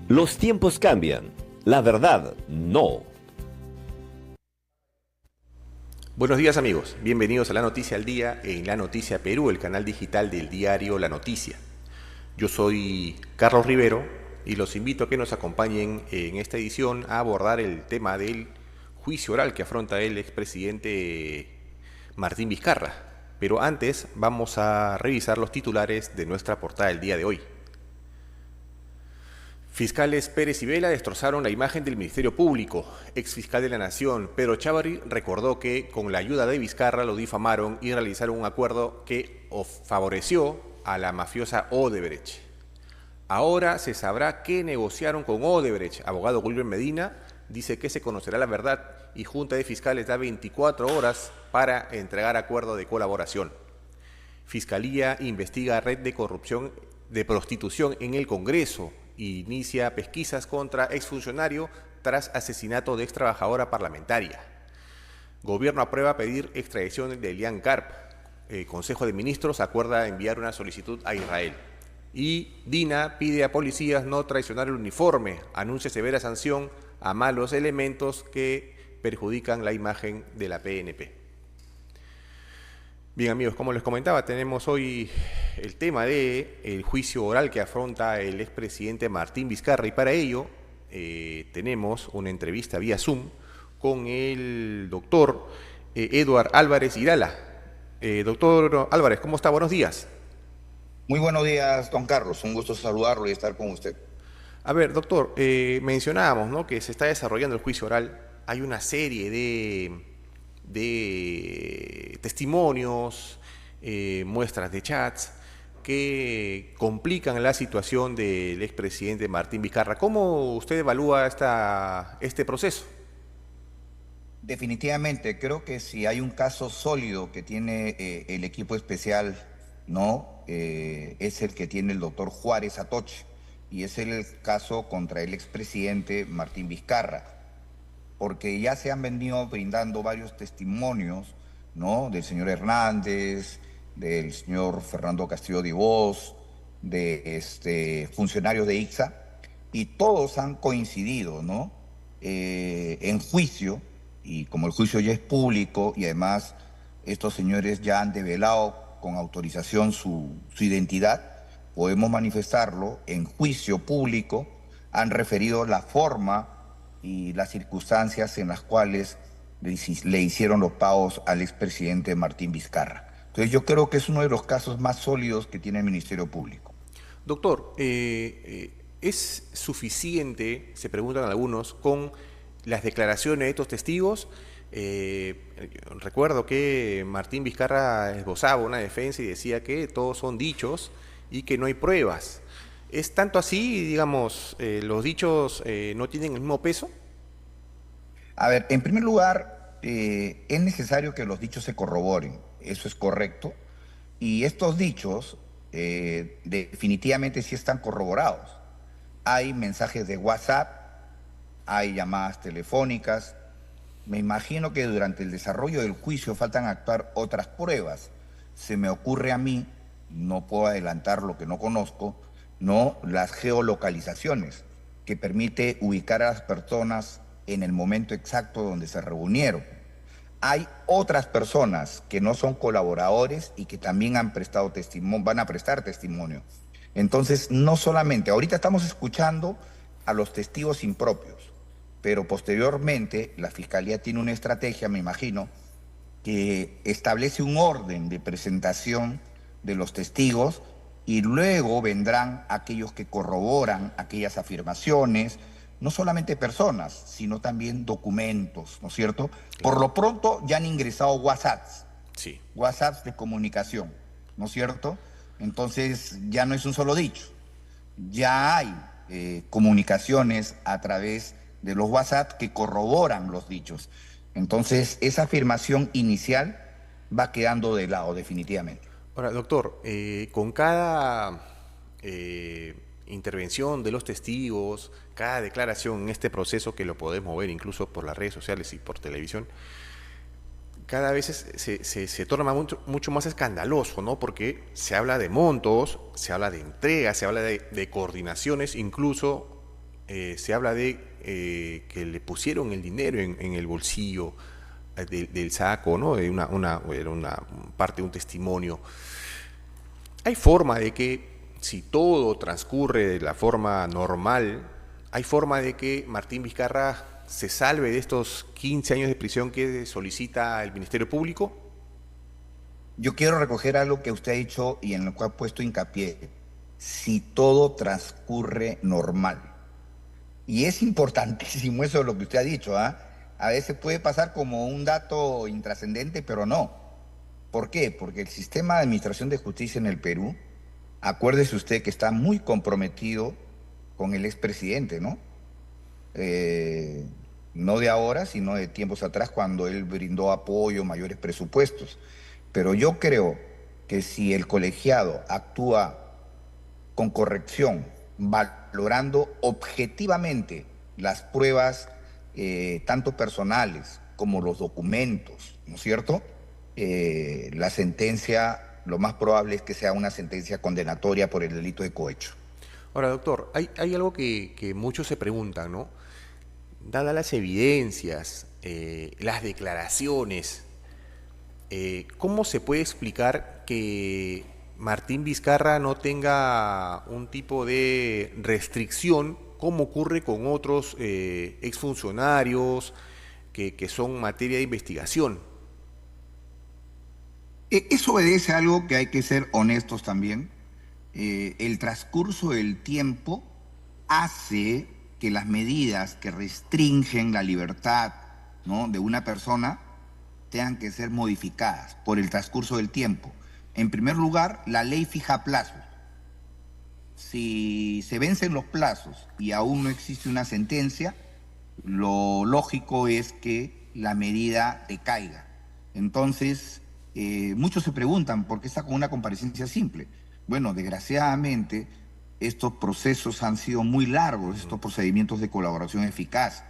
Los tiempos cambian, la verdad no. Buenos días amigos, bienvenidos a La Noticia al Día en La Noticia Perú, el canal digital del diario La Noticia. Yo soy Carlos Rivero y los invito a que nos acompañen en esta edición a abordar el tema del juicio oral que afronta el expresidente Martín Vizcarra. Pero antes vamos a revisar los titulares de nuestra portada del día de hoy. Fiscales Pérez y Vela destrozaron la imagen del Ministerio Público. Exfiscal de la Nación, Pedro Chávarri, recordó que con la ayuda de Vizcarra lo difamaron y realizaron un acuerdo que favoreció a la mafiosa Odebrecht. Ahora se sabrá qué negociaron con Odebrecht. Abogado Wilber Medina dice que se conocerá la verdad y Junta de Fiscales da 24 horas para entregar acuerdo de colaboración. Fiscalía investiga red de corrupción de prostitución en el Congreso. Inicia pesquisas contra exfuncionario tras asesinato de extrabajadora parlamentaria. Gobierno aprueba pedir extradición de Elian Karp. Consejo de Ministros acuerda enviar una solicitud a Israel. Y DINA pide a policías no traicionar el uniforme. Anuncia severa sanción a malos elementos que perjudican la imagen de la PNP. Bien amigos, como les comentaba, tenemos hoy el tema del juicio oral que afronta el expresidente Martín Vizcarra y para ello tenemos una entrevista vía Zoom con el doctor Eduard Álvarez Irala. Doctor Álvarez, ¿cómo está? Buenos días. Muy buenos días, don Carlos. Un gusto saludarlo y estar con usted. A ver, doctor, mencionábamos, ¿no?, que se está desarrollando el juicio oral. Hay una serie de testimonios, muestras de chats que complican la situación del expresidente Martín Vizcarra. ¿Cómo usted evalúa este proceso? Definitivamente, creo que si hay un caso sólido que tiene el equipo especial, ¿no? Es el que tiene el doctor Juárez Atoche, y es el caso contra el expresidente Martín Vizcarra, porque ya se han venido brindando varios testimonios, ¿no?, del señor Hernández, del señor Fernando Castillo de Voz, de funcionarios de ICSA, y todos han coincidido, ¿no?, en juicio, y como el juicio ya es público, y además estos señores ya han develado con autorización su identidad, podemos manifestarlo en juicio público, han referido la forma y las circunstancias en las cuales le hicieron los pagos al expresidente Martín Vizcarra. Entonces yo creo que es uno de los casos más sólidos que tiene el Ministerio Público. Doctor, ¿es suficiente, se preguntan algunos, con las declaraciones de estos testigos? Recuerdo que Martín Vizcarra esbozaba una defensa y decía que todos son dichos y que no hay pruebas. ¿Es tanto así, digamos, los dichos no tienen el mismo peso? A ver, en primer lugar, es necesario que los dichos se corroboren, eso es correcto, y estos dichos definitivamente sí están corroborados. Hay mensajes de WhatsApp, hay llamadas telefónicas. Me imagino que durante el desarrollo del juicio faltan actuar otras pruebas. Se me ocurre a mí, no puedo adelantar lo que no conozco, ¿no?, las geolocalizaciones, que permite ubicar a las personas en el momento exacto donde se reunieron. Hay otras personas que no son colaboradores y que también han prestado testimonio, van a prestar testimonio. Entonces, no solamente, ahorita estamos escuchando a los testigos impropios, pero posteriormente la Fiscalía tiene una estrategia, me imagino, que establece un orden de presentación de los testigos y luego vendrán aquellos que corroboran aquellas afirmaciones, no solamente personas, sino también documentos, ¿no es cierto? Por lo pronto ya han ingresado WhatsApps, Sí. WhatsApps de comunicación, ¿no es cierto? Entonces ya no es un solo dicho, ya hay comunicaciones a través de los WhatsApp que corroboran los dichos. Entonces esa afirmación inicial va quedando de lado definitivamente. Ahora, doctor, con cada intervención de los testigos, cada declaración en este proceso que lo podemos ver incluso por las redes sociales y por televisión, cada vez se torna mucho más escandaloso, ¿no? Porque se habla de montos, se habla de entregas, se habla de coordinaciones, incluso se habla de que le pusieron el dinero en el bolsillo del saco, ¿no? Era una parte de un testimonio. ¿Hay forma de que, si todo transcurre de la forma normal, hay forma de que Martín Vizcarra se salve de estos 15 años de prisión que solicita el Ministerio Público? Yo quiero recoger algo que usted ha dicho y en lo cual ha puesto hincapié. Si todo transcurre normal. Y es importantísimo eso de lo que usted ha dicho, ¿ah? A veces puede pasar como un dato intrascendente, pero no. ¿Por qué? Porque el sistema de administración de justicia en el Perú, acuérdese usted que está muy comprometido con el expresidente, ¿no? Eh, no de ahora, sino de tiempos atrás, cuando él brindó apoyo, mayores presupuestos. Pero yo creo que si el colegiado actúa con corrección, valorando objetivamente las pruebas, tanto personales como los documentos, ¿no es cierto? La sentencia, lo más probable es que sea una sentencia condenatoria por el delito de cohecho. Ahora, doctor, hay algo que muchos se preguntan, ¿no? Dadas las evidencias, las declaraciones, ¿cómo se puede explicar que Martín Vizcarra no tenga un tipo de restricción como ocurre con otros exfuncionarios que son materia de investigación? Eso obedece a algo que hay que ser honestos también. El transcurso del tiempo hace que las medidas que restringen la libertad, ¿no?, de una persona tengan que ser modificadas por el transcurso del tiempo. En primer lugar, la ley fija plazos. Si se vencen los plazos y aún no existe una sentencia, lo lógico es que la medida decaiga. Entonces, muchos se preguntan por qué está con una comparecencia simple. Bueno, desgraciadamente, estos procesos han sido muy largos, estos procedimientos de colaboración eficaz,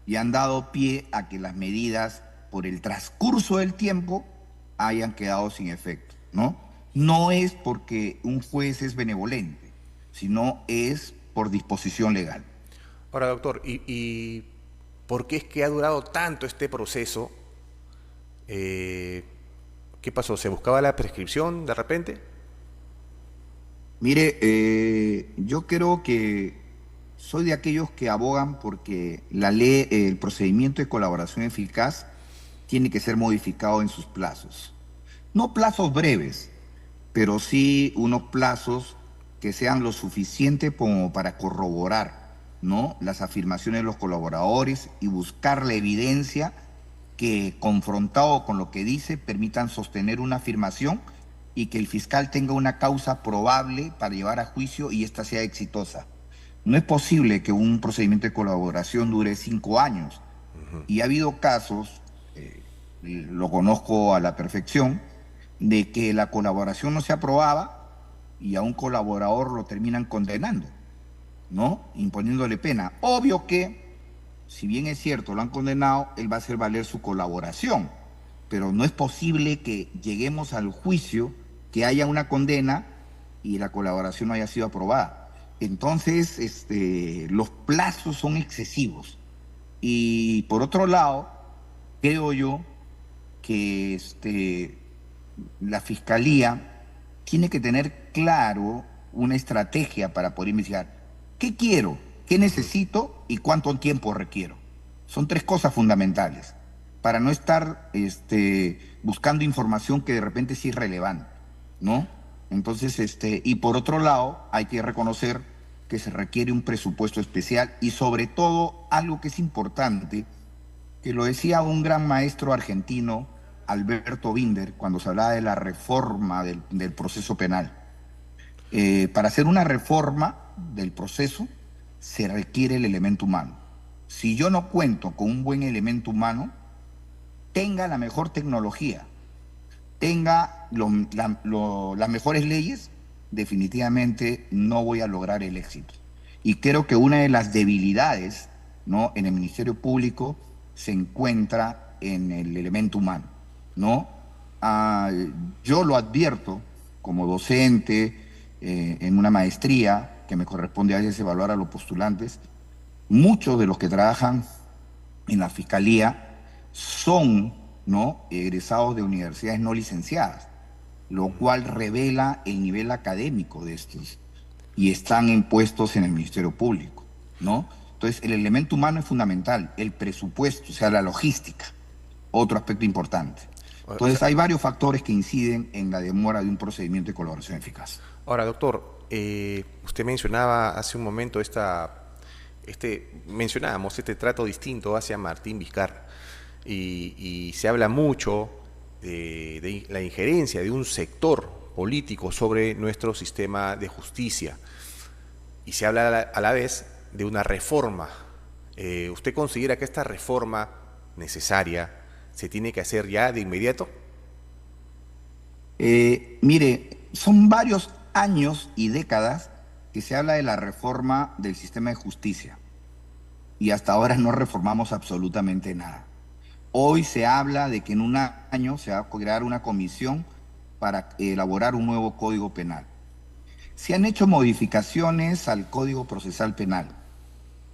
y han dado pie a que las medidas, por el transcurso del tiempo, hayan quedado sin efecto, ¿no? No es porque un juez es benevolente, sino es por disposición legal. Ahora, doctor, ¿y por qué es que ha durado tanto este proceso? ¿Qué pasó? ¿Se buscaba la prescripción de repente? Mire, yo creo que soy de aquellos que abogan porque la ley, el procedimiento de colaboración eficaz tiene que ser modificado en sus plazos. No plazos breves, pero sí unos plazos que sean lo suficiente como para corroborar, ¿no?, las afirmaciones de los colaboradores y buscar la evidencia que, confrontado con lo que dice, permitan sostener una afirmación y que el fiscal tenga una causa probable para llevar a juicio y ésta sea exitosa. No es posible que un procedimiento de colaboración dure 5 años. Y ha habido casos, lo conozco a la perfección, de que la colaboración no se aprobaba y a un colaborador lo terminan condenando, ¿no?, imponiéndole pena. Obvio que, si bien es cierto, lo han condenado, él va a hacer valer su colaboración, pero no es posible que lleguemos al juicio, que haya una condena y la colaboración no haya sido aprobada. Entonces, los plazos son excesivos. Y por otro lado, creo yo que la Fiscalía tiene que tener claro una estrategia para poder investigar. ¿Qué quiero? ¿Qué necesito? ¿Y cuánto tiempo requiero? Son 3 cosas fundamentales para no estar buscando información que de repente es irrelevante, ¿no? Entonces, y por otro lado, hay que reconocer que se requiere un presupuesto especial y sobre todo algo que es importante, que lo decía un gran maestro argentino, Alberto Binder, cuando se hablaba de la reforma del proceso penal. Para hacer una reforma del proceso se requiere el elemento humano. Si yo no cuento con un buen elemento humano, tenga la mejor tecnología, tenga las mejores leyes, definitivamente no voy a lograr el éxito. Y creo que una de las debilidades, ¿no?, en el Ministerio Público se encuentra en el elemento humano, ¿no? Yo lo advierto como docente en una maestría que me corresponde a veces evaluar a los postulantes. Muchos de los que trabajan en la Fiscalía son, ¿no?, egresados de universidades no licenciadas, lo cual revela el nivel académico de estos, y están en puestos en el Ministerio Público, ¿no? Entonces, el elemento humano es fundamental, el presupuesto, o sea, la logística, otro aspecto importante. Entonces, hay varios factores que inciden en la demora de un procedimiento de colaboración eficaz. Ahora, doctor, usted mencionaba hace un momento mencionábamos este trato distinto hacia Martín Vizcarra, y se habla mucho de la injerencia de un sector político sobre nuestro sistema de justicia, y se habla a la vez de una reforma. ¿Usted considera que esta reforma necesaria se tiene que hacer ya de inmediato? Mire, son varios años y décadas que se habla de la reforma del sistema de justicia y hasta ahora no reformamos absolutamente nada. Hoy se habla de que en un año se va a crear una comisión para elaborar un nuevo Código Penal. Se han hecho modificaciones al Código Procesal Penal,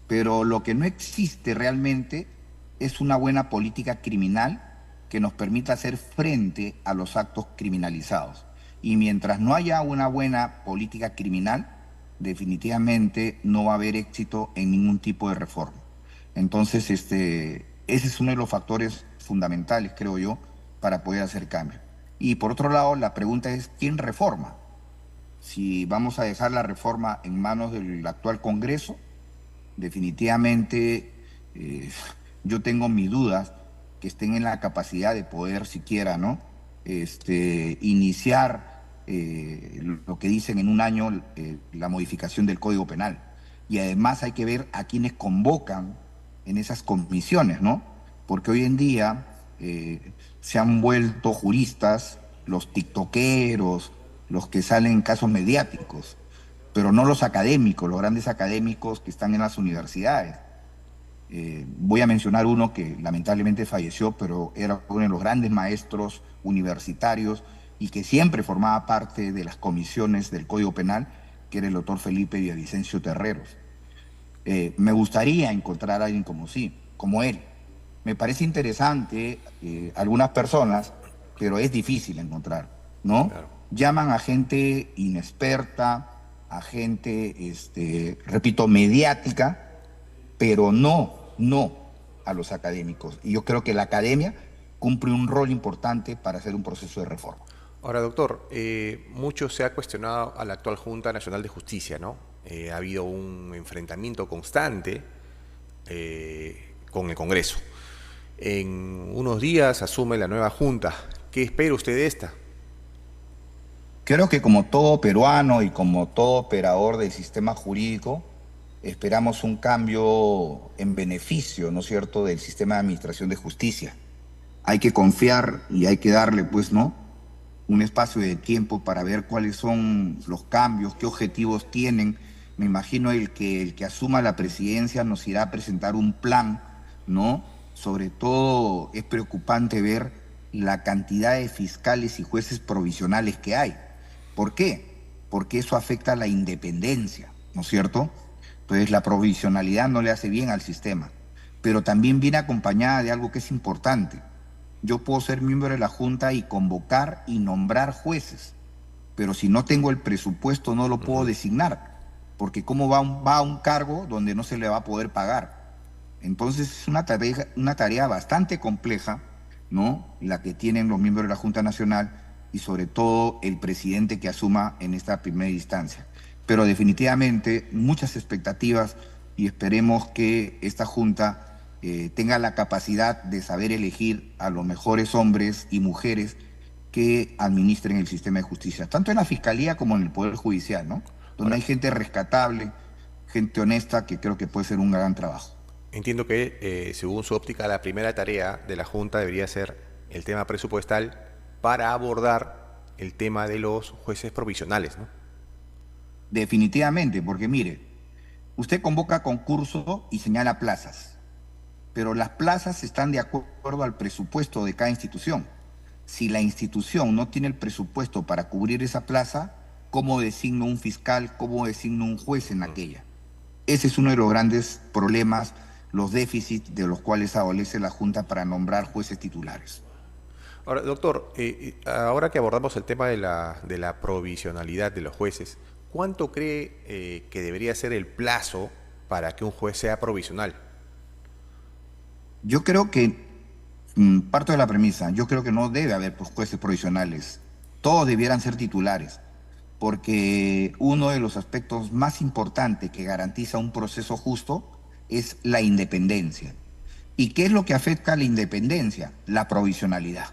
pero lo que no existe realmente es una buena política criminal que nos permita hacer frente a los actos criminalizados. Y mientras no haya una buena política criminal, definitivamente no va a haber éxito en ningún tipo de reforma. Entonces, ese es uno de los factores fundamentales, creo yo, para poder hacer cambio. Y por otro lado, la pregunta es, ¿quién reforma? Si vamos a dejar la reforma en manos del actual Congreso, definitivamente yo tengo mis dudas que estén en la capacidad de poder siquiera, ¿no?, iniciar lo que dicen en un año, la modificación del Código Penal. Y además hay que ver a quienes convocan en esas comisiones, ¿no? Porque hoy en día se han vuelto juristas los tiktokeros, los que salen en casos mediáticos, pero no los académicos, los grandes académicos que están en las universidades. Voy a mencionar uno que lamentablemente falleció, pero era uno de los grandes maestros universitarios y que siempre formaba parte de las comisiones del Código Penal, que era el doctor Felipe Villavicencio Terreros. Me gustaría encontrar a alguien como él. Me parece interesante algunas personas, pero es difícil encontrar, ¿no? Claro. Llaman a gente inexperta, a gente, repito, mediática, pero no a los académicos. Y yo creo que la academia cumple un rol importante para hacer un proceso de reforma. Ahora, doctor, mucho se ha cuestionado a la actual Junta Nacional de Justicia, ¿no? Ha habido un enfrentamiento constante con el Congreso. En unos días asume la nueva Junta. ¿Qué espera usted de esta? Creo que como todo peruano y como todo operador del sistema jurídico, esperamos un cambio en beneficio, ¿no es cierto?, del sistema de administración de justicia. Hay que confiar y hay que darle, pues, ¿no?, un espacio de tiempo para ver cuáles son los cambios, qué objetivos tienen. Me imagino el que asuma la presidencia nos irá a presentar un plan, ¿no? Sobre todo es preocupante ver la cantidad de fiscales y jueces provisionales que hay. ¿Por qué? Porque eso afecta a la independencia, ¿no es cierto? Entonces la provisionalidad no le hace bien al sistema, pero también viene acompañada de algo que es importante. Yo puedo ser miembro de la Junta y convocar y nombrar jueces, pero si no tengo el presupuesto no lo puedo designar, porque ¿cómo va a un cargo donde no se le va a poder pagar? Entonces es una tarea bastante compleja, ¿no?, la que tienen los miembros de la Junta Nacional y sobre todo el presidente que asuma en esta primera instancia. Pero definitivamente muchas expectativas y esperemos que esta Junta tenga la capacidad de saber elegir a los mejores hombres y mujeres que administren el sistema de justicia, tanto en la Fiscalía como en el Poder Judicial, ¿no? Donde hay gente rescatable, gente honesta, que creo que puede ser un gran trabajo. Entiendo que, según su óptica, la primera tarea de la Junta debería ser el tema presupuestal para abordar el tema de los jueces provisionales, ¿no? Definitivamente, porque mire, usted convoca concurso y señala plazas, pero las plazas están de acuerdo al presupuesto de cada institución. Si la institución no tiene el presupuesto para cubrir esa plaza, ¿cómo designo un fiscal, cómo designo un juez en aquella? Ese es uno de los grandes problemas, los déficits de los cuales adolece la Junta para nombrar jueces titulares. Ahora, doctor, ahora que abordamos el tema de la provisionalidad de los jueces, ¿cuánto cree que debería ser el plazo para que un juez sea provisional? Yo creo que, parto de la premisa, yo creo que no debe haber pues, jueces provisionales. Todos debieran ser titulares, porque uno de los aspectos más importantes que garantiza un proceso justo es la independencia. ¿Y qué es lo que afecta a la independencia? La provisionalidad.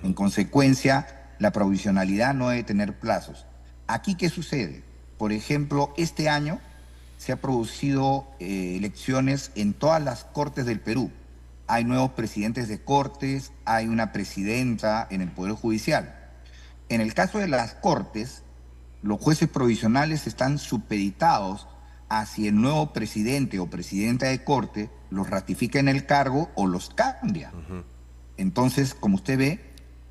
En consecuencia, la provisionalidad no debe tener plazos. ¿Aquí qué sucede? Por ejemplo, este año se han producido elecciones en todas las cortes del Perú. Hay nuevos presidentes de cortes, hay una presidenta en el Poder Judicial. En el caso de las cortes, los jueces provisionales están supeditados a si el nuevo presidente o presidenta de corte los ratifica en el cargo o los cambia. Entonces, como usted ve,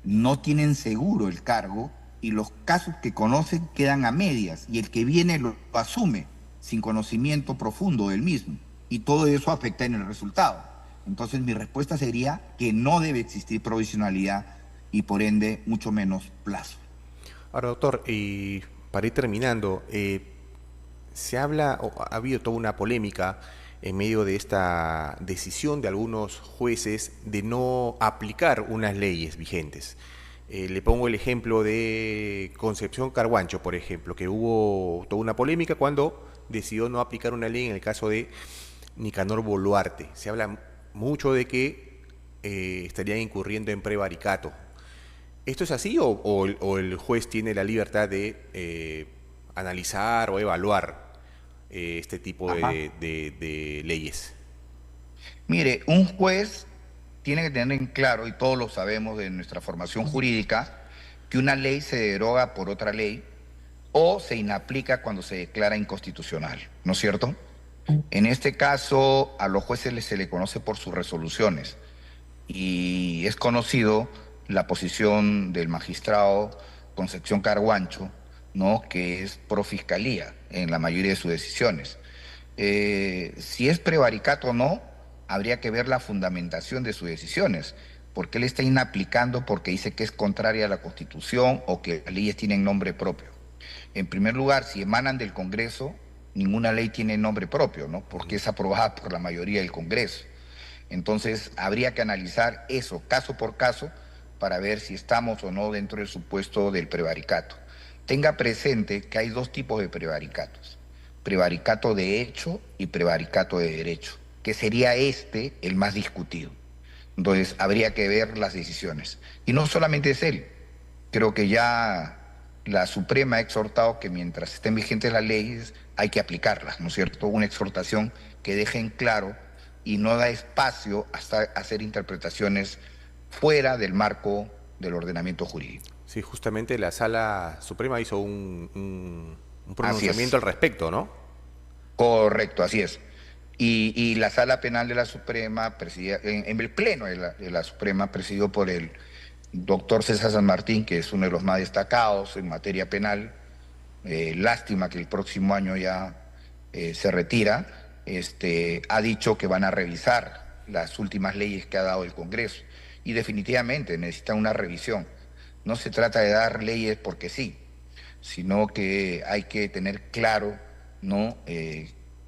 no tienen seguro el cargo y los casos que conocen quedan a medias y el que viene lo asume sin conocimiento profundo del mismo y todo eso afecta en el resultado. Entonces mi respuesta sería que no debe existir provisionalidad y por ende mucho menos plazo. Ahora, doctor, y para ir terminando, se habla, o ha habido toda una polémica en medio de esta decisión de algunos jueces de no aplicar unas leyes vigentes. Le pongo el ejemplo de Concepción Carhuancho, por ejemplo, que hubo toda una polémica cuando decidió no aplicar una ley en el caso de Nicanor Boluarte. Se habla mucho de que estarían incurriendo en prevaricato. ¿Esto es así o el juez tiene la libertad de analizar o evaluar este tipo de leyes? Mire, un juez tiene que tener en claro, y todos lo sabemos de nuestra formación jurídica, que una ley se deroga por otra ley o se inaplica cuando se declara inconstitucional, ¿no es cierto? En este caso, a los jueces se le conoce por sus resoluciones y es conocido la posición del magistrado Concepción Carhuancho, ¿no? Que es pro fiscalía en la mayoría de sus decisiones. Si es prevaricato o no, habría que ver la fundamentación de sus decisiones, porque él está inaplicando porque dice que es contraria a la Constitución o que las leyes tienen nombre propio. En primer lugar, si emanan del Congreso, ninguna ley tiene nombre propio, ¿no? Porque es aprobada por la mayoría del Congreso. Entonces, habría que analizar eso caso por caso para ver si estamos o no dentro del supuesto del prevaricato. Tenga presente que hay dos tipos de prevaricatos: prevaricato de hecho y prevaricato de derecho, que sería el más discutido. Entonces, habría que ver las decisiones. Y no solamente es él, creo que ya la Suprema ha exhortado que mientras estén vigentes las leyes hay que aplicarlas, ¿no es cierto? Una exhortación que deje en claro y no da espacio hasta hacer interpretaciones fuera del marco del ordenamiento jurídico. Sí, justamente la Sala Suprema hizo un pronunciamiento al respecto, ¿no? Correcto, así es. Y la Sala Penal de la Suprema, en el Pleno de la Suprema, presidido por el doctor César San Martín, que es uno de los más destacados en materia penal, lástima que el próximo año ya se retira, ha dicho que van a revisar las últimas leyes que ha dado el Congreso y definitivamente necesitan una revisión. No se trata de dar leyes porque sí, sino que hay que tener claro, ¿no?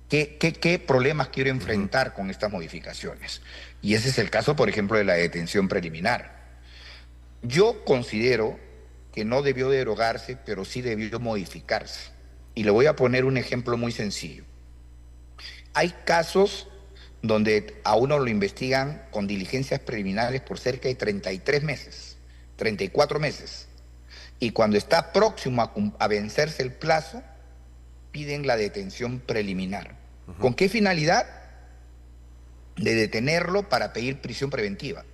¿Qué problemas quiero enfrentar con estas modificaciones? Y ese es el caso, por ejemplo, de la detención preliminar. Yo considero que no debió derogarse, pero sí debió modificarse. Y le voy a poner un ejemplo muy sencillo. Hay casos donde a uno lo investigan con diligencias preliminares por cerca de 33 meses, 34 meses. Y cuando está próximo a vencerse el plazo, piden la detención preliminar. ¿Con qué finalidad? De detenerlo para pedir prisión preventiva.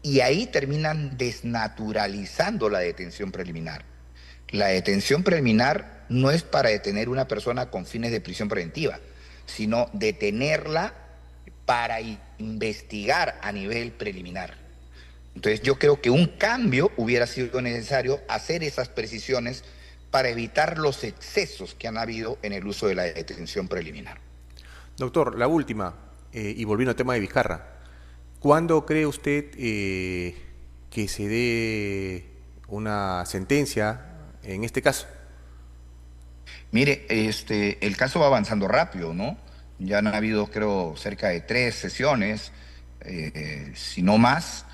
Y ahí terminan desnaturalizando la detención preliminar. La detención preliminar no es para detener a una persona con fines de prisión preventiva, sino detenerla para investigar a nivel preliminar. Entonces yo creo que un cambio hubiera sido necesario hacer esas precisiones para evitar los excesos que han habido en el uso de la detención preliminar. Doctor, la última, y volviendo al tema de Vizcarra, ¿cuándo cree usted que se dé una sentencia en este caso? Mire, el caso va avanzando rápido, ¿no? Ya han habido, creo, cerca de 3 sesiones, si no más,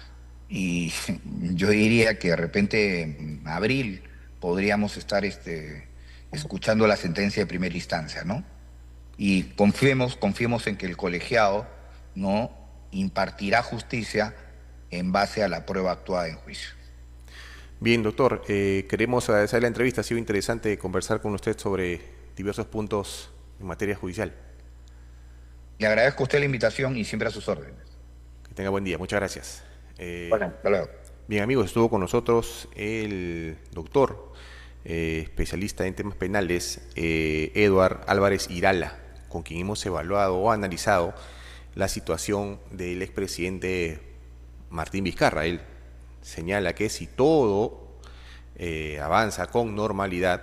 y yo diría que de repente en abril podríamos estar escuchando la sentencia de primera instancia, ¿no? Y confiemos en que el colegiado, ¿no?, impartirá justicia en base a la prueba actuada en juicio. Bien, doctor, queremos agradecer la entrevista. Ha sido interesante conversar con usted sobre diversos puntos en materia judicial. Le agradezco a usted la invitación y siempre a sus órdenes. Que tenga buen día. Muchas gracias. Bueno, hasta luego. Bien, amigos, estuvo con nosotros el doctor, especialista en temas penales, Eduard Álvarez Irala, con quien hemos evaluado o analizado la situación del expresidente Martín Vizcarra. Él señala que si todo avanza con normalidad,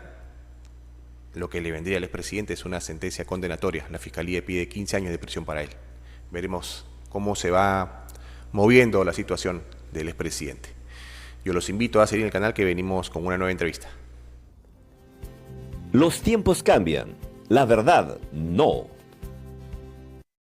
lo que le vendría al expresidente es una sentencia condenatoria. La Fiscalía pide 15 años de prisión para él. Veremos cómo se va moviendo la situación del expresidente. Yo los invito a seguir el canal, que venimos con una nueva entrevista. Los tiempos cambian, la verdad no.